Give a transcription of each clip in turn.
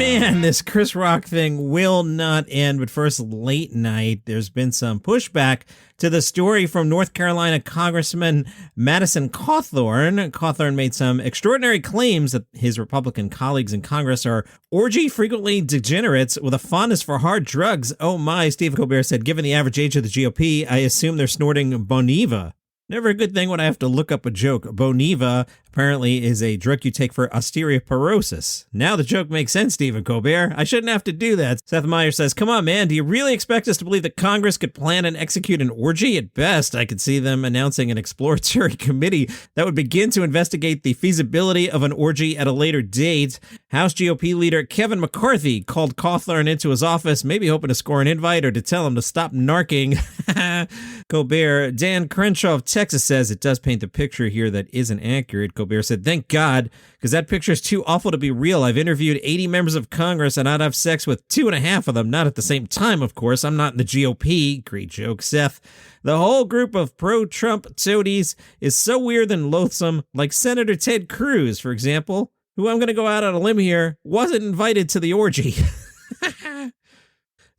Man, this Chris Rock thing will not end. But first, late night, there's been some pushback to the story from North Carolina Congressman Madison Cawthorn. Cawthorn made some extraordinary claims that his Republican colleagues in Congress are orgy-frequently degenerates with a fondness for hard drugs. Oh my, Stephen Colbert said, given the average age of the GOP, I assume they're snorting Boniva. Never a good thing when I have to look up a joke. Boniva apparently is a drug you take for osteoporosis. Now the joke makes sense, Stephen Colbert. I shouldn't have to do that. Seth Meyers says, come on, man. Do you really expect us to believe that Congress could plan and execute an orgy? At best, I could see them announcing an exploratory committee that would begin to investigate the feasibility of an orgy at a later date. House GOP leader Kevin McCarthy called Cawthorn into his office, maybe hoping to score an invite or to tell him to stop narking. Colbert. Dan Crenshaw of Texas says it does paint the picture here that isn't accurate. Colbert said, thank God, because that picture is too awful to be real. I've interviewed 80 members of Congress and I'd have sex with 2.5 of them, not at the same time, of course. I'm not in the GOP. Great joke, Seth. The whole group of pro-Trump toadies is so weird and loathsome, like Senator Ted Cruz, for example, who I'm going to go out on a limb here, wasn't invited to the orgy.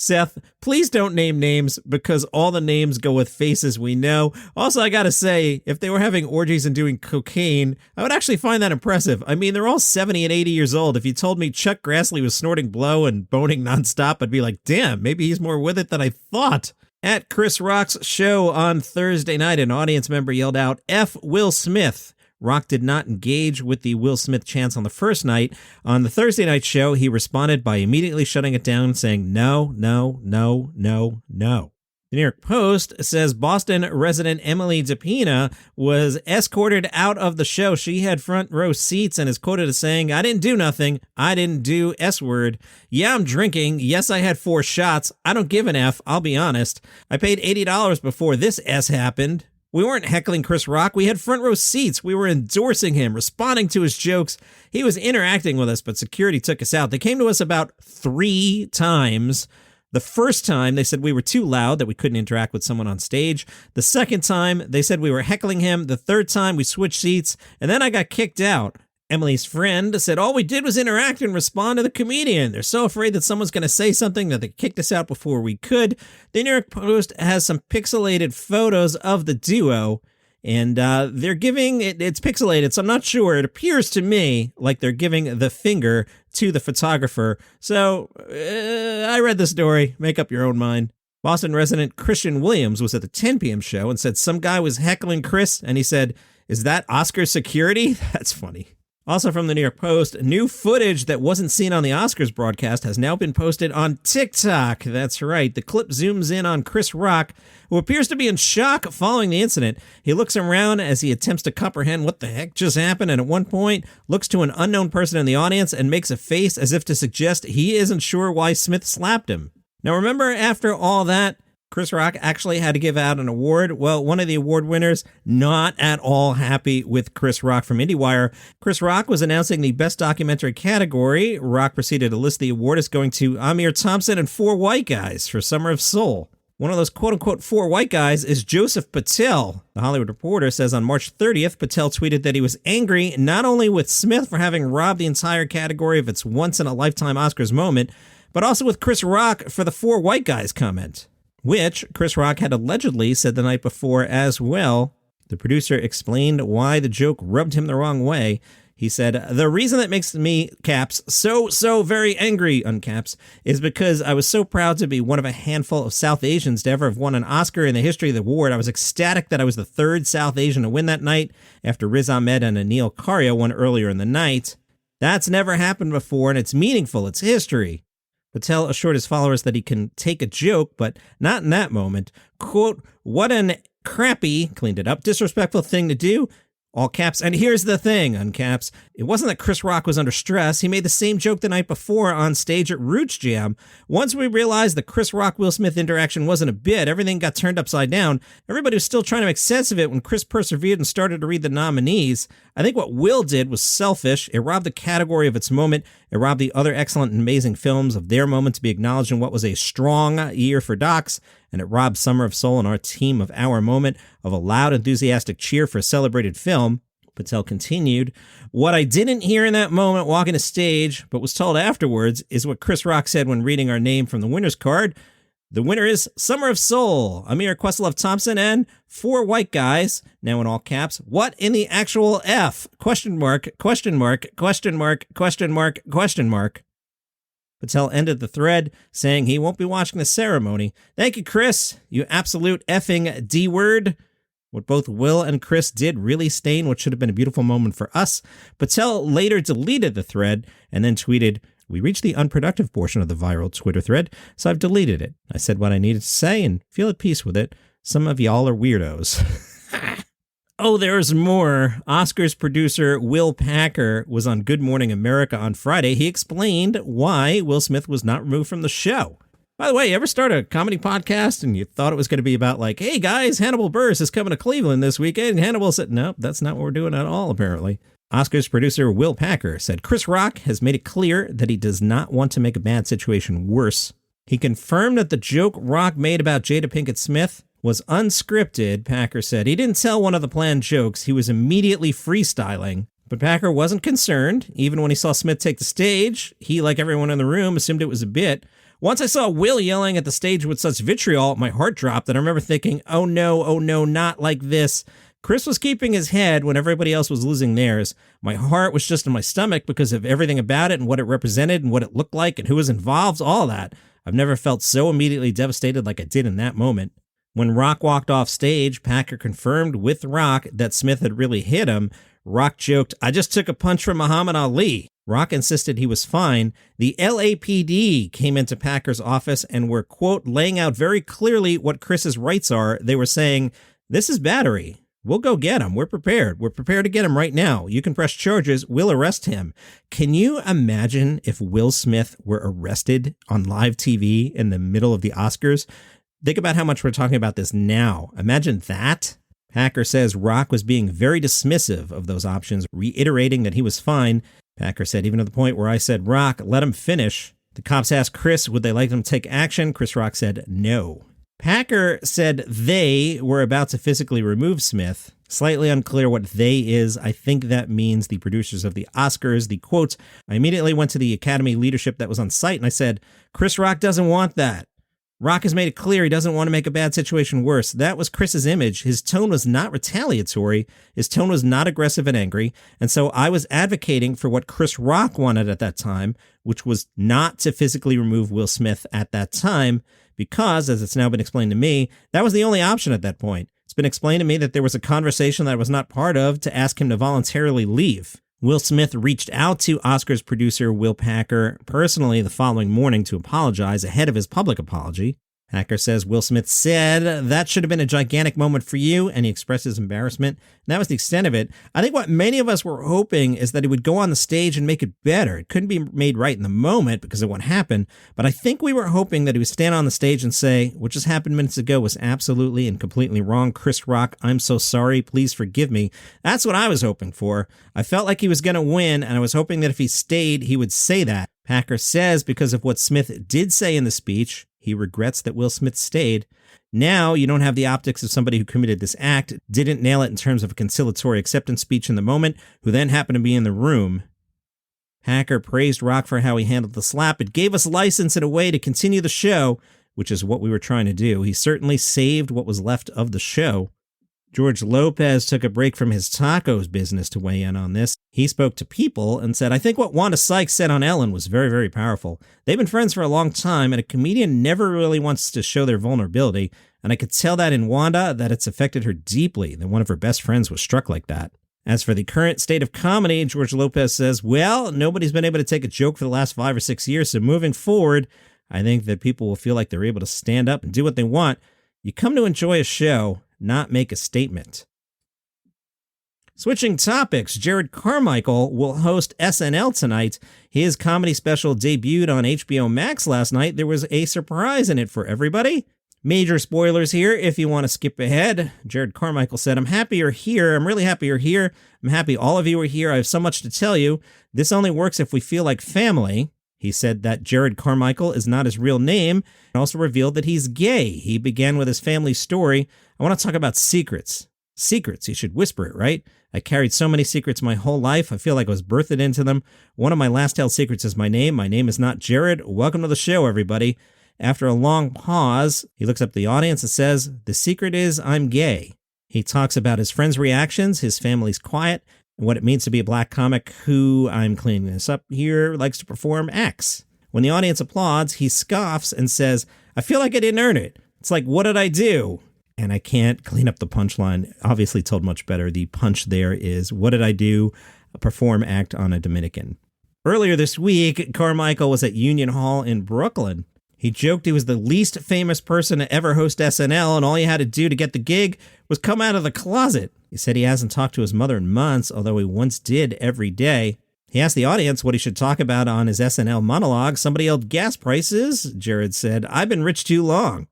Seth, please don't name names because all the names go with faces we know. Also, I gotta say, if they were having orgies and doing cocaine, I would actually find that impressive. I mean, they're all 70 and 80 years old. If you told me Chuck Grassley was snorting blow and boning nonstop, I'd be like, damn, maybe he's more with it than I thought. At Chris Rock's show on Thursday night, an audience member yelled out, F. Will Smith. Rock did not engage with the Will Smith chants on the first night. On the Thursday night show, he responded by immediately shutting it down, saying, no, no, no, no, no. The New York Post says Boston resident Emily DePina was escorted out of the show. She had front row seats and is quoted as saying, I didn't do nothing. I didn't do S-word. Yeah, I'm drinking. Yes, I had 4 shots. I don't give an F. I'll be honest. I paid $80 before this S happened. We weren't heckling Chris Rock. We had front row seats. We were endorsing him, responding to his jokes. He was interacting with us, but security took us out. They came to us about 3 times. The first time, they said we were too loud, that we couldn't interact with someone on stage. The second time, they said we were heckling him. The third time, we switched seats, and then I got kicked out. Emily's friend said all we did was interact and respond to the comedian. They're so afraid that someone's going to say something that they kicked us out before we could. The New York Post has some pixelated photos of the duo, and they're giving it's pixelated, so I'm not sure. It appears to me like they're giving the finger to the photographer. So I read the story. Make up your own mind. Boston resident Christian Williams was at the 10 p.m. show and said some guy was heckling Chris, and he said, is that Oscar security? That's funny. Also from the New York Post, new footage that wasn't seen on the Oscars broadcast has now been posted on TikTok. That's right. The clip zooms in on Chris Rock, who appears to be in shock following the incident. He looks around as he attempts to comprehend what the heck just happened, and at one point looks to an unknown person in the audience and makes a face as if to suggest he isn't sure why Smith slapped him. Now remember, after all that, Chris Rock actually had to give out an award. Well, one of the award winners, not at all happy with Chris Rock from IndieWire. Chris Rock was announcing the Best Documentary category. Rock proceeded to list the award as going to Amir Thompson and 4 White Guys for Summer of Soul. One of those quote-unquote 4 white guys is Joseph Patel. The Hollywood Reporter says on March 30th, Patel tweeted that he was angry not only with Smith for having robbed the entire category of its once-in-a-lifetime Oscars moment, but also with Chris Rock for the 4 white guys comment, which Chris Rock had allegedly said the night before as well. The producer explained why the joke rubbed him the wrong way. He said, the reason that makes me, caps, so very angry, uncaps, is because I was so proud to be one of a handful of South Asians to ever have won an Oscar in the history of the award. I was ecstatic that I was the 3rd South Asian to win that night after Riz Ahmed and Anil Karia won earlier in the night. That's never happened before, and it's meaningful. It's history. Patel assured his followers that he can take a joke, but not in that moment. Quote, what an crappy, cleaned it up, disrespectful thing to do. All caps. And here's the thing, uncaps. It wasn't that Chris Rock was under stress. He made the same joke the night before on stage at Roots Jam. Once we realized the Chris Rock-Will Smith interaction wasn't a bit, everything got turned upside down. Everybody was still trying to make sense of it when Chris persevered and started to read the nominees. I think what Will did was selfish. It robbed the category of its moment. It robbed the other excellent and amazing films of their moment to be acknowledged in what was a strong year for docs. And it robbed Summer of Soul and our team of our moment of a loud, enthusiastic cheer for a celebrated film. Patel continued, "What I didn't hear in that moment walking the stage, but was told afterwards, is what Chris Rock said when reading our name from the winner's card. The winner is Summer of Soul, Amir Questlove Thompson, and 4 white guys," now in all caps, "what in the actual F? Question mark, question mark, question mark, question mark, question mark." Patel ended the thread, saying he won't be watching the ceremony. "Thank you, Chris, you absolute effing D-word." What both Will and Chris did really stain what should have been a beautiful moment for us. Patel later deleted the thread and then tweeted, "We reached the unproductive portion of the viral Twitter thread, so I've deleted it. I said what I needed to say and feel at peace with it. Some of y'all are weirdos." Oh, there's more. Oscars producer Will Packer was on Good Morning America on Friday. He explained why Will Smith was not removed from the show. By the way, you ever start a comedy podcast and you thought it was going to be about like, "Hey guys, Hannibal Buress is coming to Cleveland this weekend." And Hannibal said, "Nope, that's not what we're doing at all, apparently." Oscars producer Will Packer said Chris Rock has made it clear that he does not want to make a bad situation worse. He confirmed that the joke Rock made about Jada Pinkett Smith was unscripted. Packer said he didn't tell one of the planned jokes. He was immediately freestyling. But Packer wasn't concerned. Even when he saw Smith take the stage, he, like everyone in the room, assumed it was a bit. Once I saw Will yelling at the stage with such vitriol, my heart dropped, and I remember thinking, oh no, not like this. Chris was keeping his head when everybody else was losing theirs. My heart was just in my stomach because of everything about it and what it represented and what it looked like and who was involved, all that. I've never felt so immediately devastated like I did in that moment. When Rock walked off stage, Packer confirmed with Rock that Smith had really hit him. Rock joked, "I just took a punch from Muhammad Ali." Rock insisted he was fine. The LAPD came into Packer's office and were, quote, laying out very clearly what Chris's rights are. They were saying, "This is battery. We'll go get him. We're prepared. We're prepared to get him right now. You can press charges. We'll arrest him." Can you imagine if Will Smith were arrested on live TV in the middle of the Oscars? Think about how much we're talking about this now. Imagine that. Packer says Rock was being very dismissive of those options, reiterating that he was fine. Packer said, even to the point where I said, "Rock, let him finish." The cops asked Chris, would they like them to take action? Chris Rock said no. Packer said they were about to physically remove Smith. Slightly unclear what they is. I think that means the producers of the Oscars. The quote, "I immediately went to the Academy leadership that was on site and I said, Chris Rock doesn't want that. Rock has made it clear he doesn't want to make a bad situation worse." That was Chris's image. His tone was not retaliatory. His tone was not aggressive and angry. And so I was advocating for what Chris Rock wanted at that time, which was not to physically remove Will Smith at that time, because, as it's now been explained to me, that was the only option at that point. It's been explained to me that there was a conversation that I was not part of to ask him to voluntarily leave. Will Smith reached out to Oscars producer Will Packer personally the following morning to apologize ahead of his public apology. Packer says Will Smith said, "That should have been a gigantic moment for you," and he expressed his embarrassment. And that was the extent of it. I think what many of us were hoping is that he would go on the stage and make it better. It couldn't be made right in the moment because of what happened, but I think we were hoping that he would stand on the stage and say, "What just happened minutes ago was absolutely and completely wrong. Chris Rock, I'm so sorry. Please forgive me." That's what I was hoping for. I felt like he was going to win, and I was hoping that if he stayed, he would say that. Packer says because of what Smith did say in the speech, he regrets that Will Smith stayed. Now you don't have the optics of somebody who committed this act, didn't nail it in terms of a conciliatory acceptance speech in the moment, who then happened to be in the room. Packer praised Rock for how he handled the slap. "It gave us license in a way to continue the show," which is what we were trying to do. He certainly saved what was left of the show. George Lopez took a break from his tacos business to weigh in on this. He spoke to People and said, "I think what Wanda Sykes said on Ellen was very, very powerful. They've been friends for a long time, and a comedian never really wants to show their vulnerability. And I could tell that in Wanda that it's affected her deeply, that one of her best friends was struck like that." As for the current state of comedy, George Lopez says, "Well, nobody's been able to take a joke for the last 5 or 6 years, so moving forward, I think that people will feel like they're able to stand up and do what they want. You come to enjoy a show, not make a statement." Switching topics, Jerrod Carmichael will host SNL tonight. His comedy special debuted on HBO Max last night. There was a surprise in it for everybody. Major spoilers here if you want to skip ahead. Jerrod Carmichael said, "I'm happy you're here. I'm really happy you're here. I'm happy all of you are here. I have so much to tell you. This only works if we feel like family." He said that Jerrod Carmichael is not his real name, and also revealed that he's gay. He began with his family story. "I want to talk about secrets. Secrets, you should whisper it, right? I carried so many secrets my whole life. I feel like I was birthed into them. One of my last held secrets is my name. My name is not Jerrod. Welcome to the show, everybody. After a long pause, he looks up at the audience and says, the secret is I'm gay. He talks about his friends' reactions, his family's quiet, and what it means to be a black comic who, I'm cleaning this up here, likes to perform acts. When the audience applauds, he scoffs and says, I feel like I didn't earn it. It's like, what did I do? And I can't clean up the punchline. Obviously told much better. The punch there is, what did I do? A perform act on a Dominican. Earlier this week, Carmichael was at Union Hall in Brooklyn. He joked he was the least famous person to ever host SNL, and all he had to do to get the gig was come out of the closet. He said he hasn't talked to his mother in months, although he once did every day. He asked the audience what he should talk about on his SNL monologue. Somebody yelled gas prices. Jerrod said, I've been rich too long.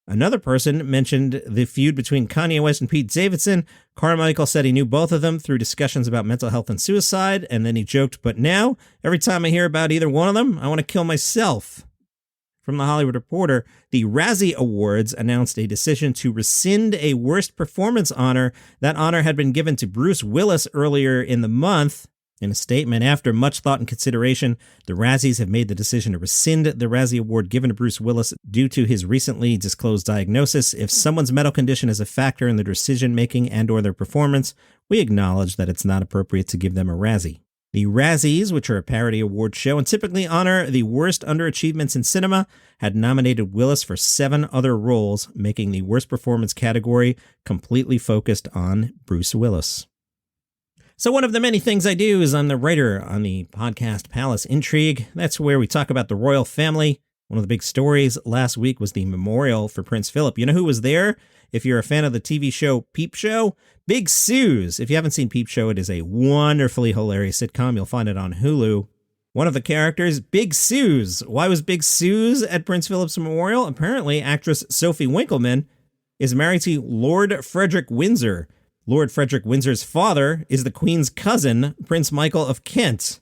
Another person mentioned the feud between Kanye West and Pete Davidson. Carmichael said he knew both of them through discussions about mental health and suicide, and then he joked, but now, every time I hear about either one of them, I want to kill myself. From The Hollywood Reporter, the Razzie Awards announced a decision to rescind a Worst Performance honor. That honor had been given to Bruce Willis earlier in the month. In a statement, after much thought and consideration, the Razzies have made the decision to rescind the Razzie Award given to Bruce Willis due to his recently disclosed diagnosis. If someone's medical condition is a factor in their decision-making and or their performance, we acknowledge that it's not appropriate to give them a Razzie. The Razzies, which are a parody award show and typically honor the worst underachievements in cinema, had nominated Willis for 7 other roles, making the worst performance category completely focused on Bruce Willis. So one of the many things I do is I'm the writer on the podcast Palace Intrigue. That's where we talk about the royal family. One of the big stories last week was the memorial for Prince Philip. You know who was there? If you're a fan of the TV show Peep Show, Big Suze. If you haven't seen Peep Show, it is a wonderfully hilarious sitcom. You'll find it on Hulu. One of the characters, Big Suze. Why was Big Suze at Prince Philip's memorial? Apparently, actress Sophie Winkleman is married to Lord Frederick Windsor. Lord Frederick Windsor's father is the Queen's cousin, Prince Michael of Kent.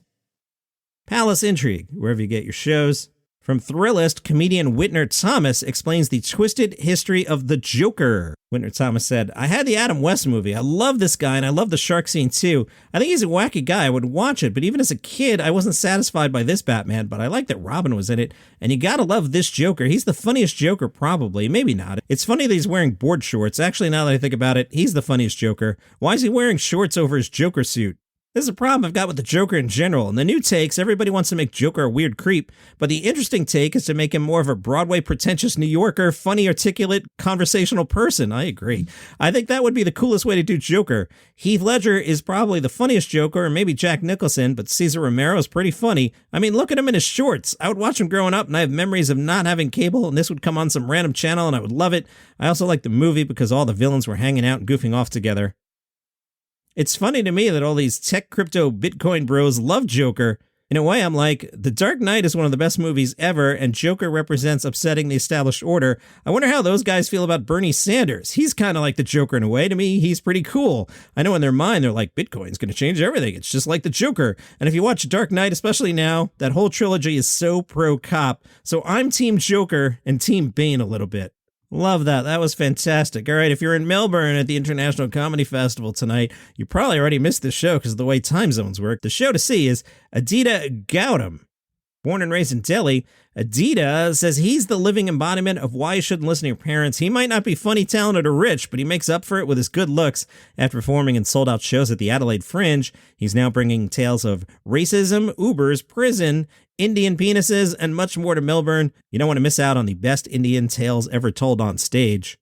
Palace Intrigue, wherever you get your shows. From Thrillist, comedian Whitner Thomas explains the twisted history of the Joker. Whitner Thomas said, I had the Adam West movie. I love this guy, and I love the shark scene too. I think he's a wacky guy. I would watch it, but even as a kid, I wasn't satisfied by this Batman, but I like that Robin was in it. And you gotta love this Joker. He's the funniest Joker, probably. Maybe not. It's funny that he's wearing board shorts. Actually, now that I think about it, he's the funniest Joker. Why is he wearing shorts over his Joker suit? This is a problem I've got with the Joker in general. In the new takes, everybody wants to make Joker a weird creep, but the interesting take is to make him more of a Broadway pretentious New Yorker, funny, articulate, conversational person. I agree. I think that would be the coolest way to do Joker. Heath Ledger is probably the funniest Joker, or maybe Jack Nicholson, but Cesar Romero is pretty funny. I mean, look at him in his shorts. I would watch him growing up, and I have memories of not having cable, and this would come on some random channel, and I would love it. I also like the movie because all the villains were hanging out and goofing off together. It's funny to me that all these tech, crypto, Bitcoin bros love Joker. In a way, I'm like, The Dark Knight is one of the best movies ever, and Joker represents upsetting the established order. I wonder how those guys feel about Bernie Sanders. He's kind of like the Joker in a way. To me, he's pretty cool. I know in their mind, they're like, Bitcoin's going to change everything. It's just like the Joker. And if you watch Dark Knight, especially now, that whole trilogy is so pro-cop. So I'm Team Joker and Team Bane a little bit. Love that. That was fantastic. All right, if you're in Melbourne at the International Comedy Festival tonight, you probably already missed this show because of the way time zones work. The show to see is Ayoade Gautam. Born and raised in Delhi, Ayoade says he's the living embodiment of why you shouldn't listen to your parents. He might not be funny, talented, or rich, but he makes up for it with his good looks. After performing in sold-out shows at the Adelaide Fringe, he's now bringing tales of racism, Ubers, prison, Indian penises, and much more to Melbourne. You don't want to miss out on the best Indian tales ever told on stage.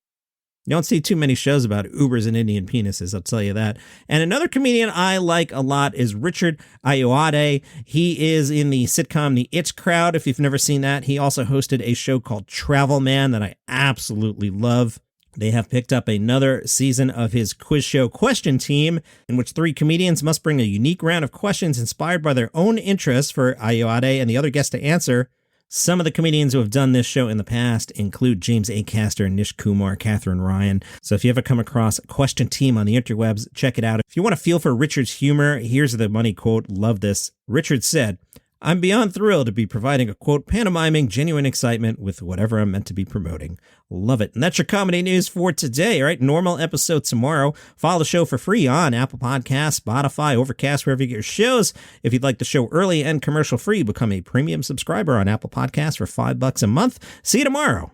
You don't see too many shows about Ubers and Indian penises, I'll tell you that. And another comedian I like a lot is Richard Ayoade. He is in the sitcom The It's Crowd, if you've never seen that. He also hosted a show called Travel Man that I absolutely love. They have picked up another season of his quiz show Question Team, in which 3 comedians must bring a unique round of questions inspired by their own interests for Ayoade and the other guests to answer. Some of the comedians who have done this show in the past include James Acaster, Nish Kumar, Catherine Ryan. So if you ever come across Question Team on the interwebs, check it out. If you want to feel for Richard's humor, here's the money quote. Love this. Richard said, I'm beyond thrilled to be providing a, quote, pantomiming genuine excitement with whatever I'm meant to be promoting. Love it. And that's your comedy news for today. All right, normal episode tomorrow. Follow the show for free on Apple Podcasts, Spotify, Overcast, wherever you get your shows. If you'd like the show early and commercial free, become a premium subscriber on Apple Podcasts for $5 a month. See you tomorrow.